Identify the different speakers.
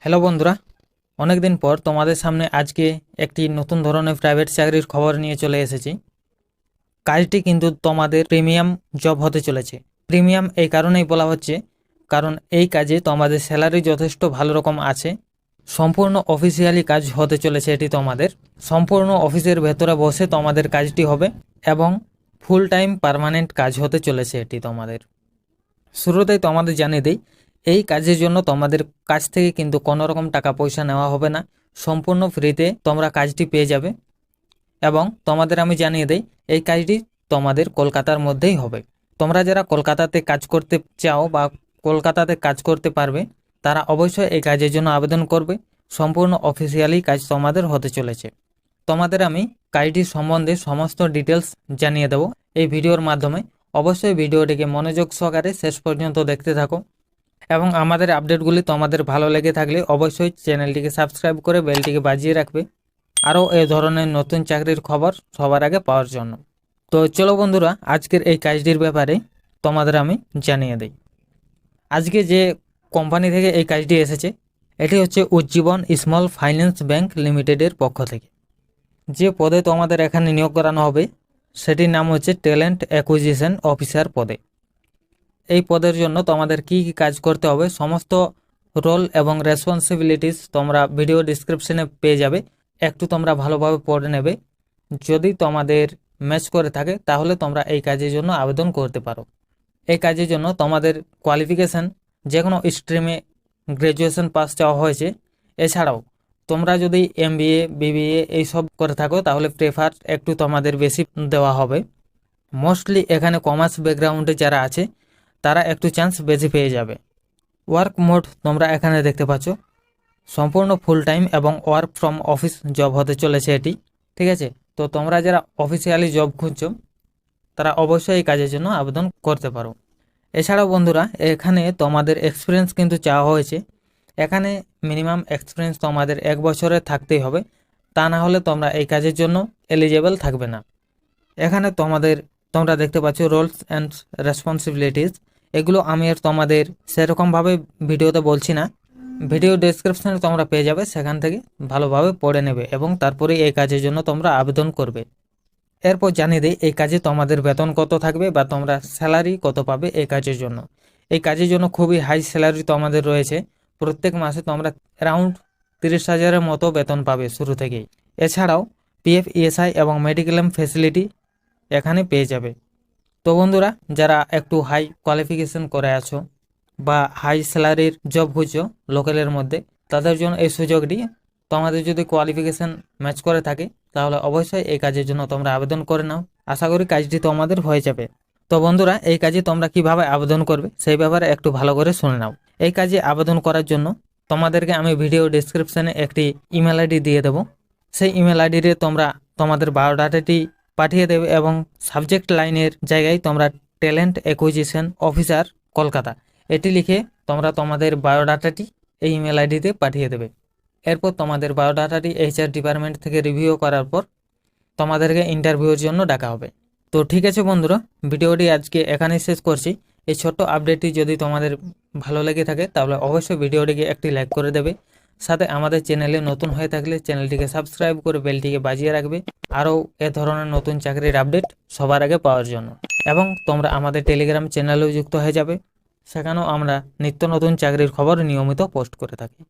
Speaker 1: Hello বন্ধুরা, অনেক দিন পর তোমাদের সামনে আজকে একটি নতুন ধরনের প্রাইভেট চাকরির খবর নিয়ে চলে এসেছি। কাজটি কিন্তু তোমাদের প্রিমিয়াম জব হতে চলেছে। প্রিমিয়াম এই কারণেই বলা হচ্ছে কারণ এই কাজে তোমাদের স্যালারি যথেষ্ট ভালো রকম আছে। সম্পূর্ণ অফিসিয়ালি কাজ হতে চলেছে এটি তোমাদের। সম্পূর্ণ অফিসের ভেতরে বসে তোমাদের কাজটি হবে এবং ফুল টাইম পার্মানেন্ট কাজ হতে চলেছে এটি তোমাদের। শুরুতেই তোমাদের জানিয়ে দিই, এই কাজের জন্য তোমাদের কাছ থেকে কিন্তু কোনো রকম টাকা পয়সা নেওয়া হবে না। সম্পূর্ণ ফ্রিতে তোমরা কাজটি পেয়ে যাবে এবং তোমাদের আমি জানিয়ে দিই এই কাজটি তোমাদের কলকাতার মধ্যেই হবে। তোমরা যারা কলকাতাতে কাজ করতে চাও বা কলকাতাতে কাজ করতে পারবে তারা অবশ্যই এই কাজের জন্য আবেদন করবে। সম্পূর্ণ অফিসিয়ালি কাজ তোমাদের হতে চলেছে। তোমাদের আমি কাজটির সম্বন্ধে সমস্ত ডিটেলস জানিয়ে দেব এই ভিডিওর মাধ্যমে। অবশ্যই ভিডিওটিকে মনোযোগ সহকারে শেষ পর্যন্ত দেখতে থাকো এবং আমাদের আপডেটগুলি তোমাদের ভালো লেগে থাকলে অবশ্যই চ্যানেলটিকে সাবস্ক্রাইব করে বেলটিকে বাজিয়ে রাখবে আরও এই ধরনের নতুন চাকরির খবর সবার আগে পাওয়ার জন্য। তো চলো বন্ধুরা, আজকের এই কাজটির ব্যাপারে তোমাদের আমি জানিয়ে দিই। আজকে যে কোম্পানি থেকে এই কাজটি এসেছে এটি হচ্ছে উজ্জীবন স্মল ফাইন্যান্স ব্যাংক লিমিটেডের পক্ষ থেকে। যে পদে তোমাদের এখানে নিয়োগ করানো হবে সেটির নাম হচ্ছে ট্যালেন্ট অ্যাকুইজিশন অফিসার পদে। এই পদের জন্য তোমাদের কি কি কাজ করতে হবে সমস্ত রোল এবং রেসপন্সিবিলিটিস তোমরা ভিডিও ডিসক্রিপশনে পেয়ে যাবে। একটু তোমরা ভালোভাবে পড়ে নেবে। যদি তোমাদের ম্যাচ করে থাকে তাহলে তোমরা এই কাজের জন্য আবেদন করতে পারো। এই কাজের জন্য তোমাদের কোয়ালিফিকেশান যে কোনো স্ট্রিমে গ্র্যাজুয়েশন পাস চাওয়া হয়েছে। এছাড়াও তোমরা যদি MBA BBA এইসব করে থাকো তাহলে প্রেফার একটু তোমাদের বেশি দেওয়া হবে। মোস্টলি এখানে কমার্স ব্যাকগ্রাউন্ডে যারা আছে তারা একটু চান্স বেশি পেয়ে যাবে। ওয়ার্ক মোড তোমরা এখানে দেখতে পাচ্ছ, সম্পূর্ণ ফুল টাইম এবং ওয়ার্ক ফ্রম অফিস জব হতে চলেছে এটি। ঠিক আছে, তো তোমরা যারা অফিসিয়ালি জব খুঁজছো তারা অবশ্যই এই কাজের জন্য আবেদন করতে পারো। এছাড়াও বন্ধুরা এখানে তোমাদের এক্সপিরিয়েন্স কিন্তু চাওয়া হয়েছে। এখানে মিনিমাম এক্সপিরিয়েন্স তোমাদের 1 বছরের থাকতেই হবে, তা না হলে তোমরা এই কাজের জন্য এলিজেবল থাকবে না। এখানে তোমরা দেখতে পাচ্ছ রোলস অ্যান্ড রেসপন্সিবিলিটিস, এগুলো আমি আর তোমাদের সেরকমভাবে ভিডিওতে বলছি না। ভিডিও ডেসক্রিপশনে তোমরা পেয়ে যাবে, সেখান থেকে ভালোভাবে পড়ে নেবে এবং তারপরে এই কাজের জন্য তোমরা আবেদন করবে। এরপর জানিয়ে দিই এই কাজে তোমাদের বেতন কত থাকবে বা তোমরা স্যালারি কত পাবে এই কাজের জন্য। এই কাজের জন্য খুবই হাই স্যালারি তোমাদের রয়েছে। প্রত্যেক মাসে তোমরা অ্যারাউন্ড 30,000-এর মতো বেতন পাবে শুরু থেকেই। এছাড়াও PF ESI এবং মেডিক্লেম ফ্যাসিলিটি এখানে পেয়ে যাবে। তো বন্ধুরা, যারা একটু হাই কোয়ালিফিকেশন করে আছো বা হাই স্যালারির জব খুঁজছো লোকালের মধ্যে, তাদের জন্য এই সুযোগটি। তোমাদের যদি কোয়ালিফিকেশন ম্যাচ করে থাকে তাহলে অবশ্যই এই কাজের জন্য তোমরা আবেদন করে নাও। আশা করি কাজটি তোমাদের হয়ে যাবে। তো বন্ধুরা, এই কাজে তোমরা কিভাবে আবেদন করবে সেই ব্যাপারে একটু ভালো করে শুনে নাও। এই কাজে আবেদন করার জন্য তোমাদেরকে আমি ভিডিও ডেসক্রিপশনে একটি ইমেল আইডি দিয়ে দেবো। সেই ইমেল আইডিতে তোমরা তোমাদের বায়োডাটাটি পাঠিয়ে দেবে এবং সাবজেক্ট লাইনের জায়গায় তোমরা ট্যালেন্ট অ্যাকুইজিশন অফিসার কলকাতা এটি লিখে তোমরা তোমাদের বায়োডাটাটি এই ইমেল আইডিতে পাঠিয়ে দেবে। এরপর তোমাদের বায়োডাটাটি HR ডিপার্টমেন্ট থেকে রিভিউ করার পর তোমাদেরকে ইন্টারভিউর জন্য ডাকা হবে। তো ঠিক আছে বন্ধুরা, ভিডিওটি আজকে এখানেই শেষ করছি। এই ছোট্ট আপডেটটি যদি তোমাদের ভালো লেগে থাকে তাহলে অবশ্যই ভিডিওটিকে একটি লাইক করে দেবে। সাথে আমাদের চ্যানেলে নতুন হয়ে থাকলে চ্যানেলটিকে সাবস্ক্রাইব করে বেলটিকে বাজিয়ে রাখবে আরও এ ধরনের নতুন চাকরির আপডেট সবার আগে পাওয়ার জন্য। এবং তোমরা আমাদের টেলিগ্রাম চ্যানেলেও যুক্ত হয়ে যাবে, সেখানেও আমরা নিত্য নতুন চাকরির খবর নিয়মিত পোস্ট করে থাকি।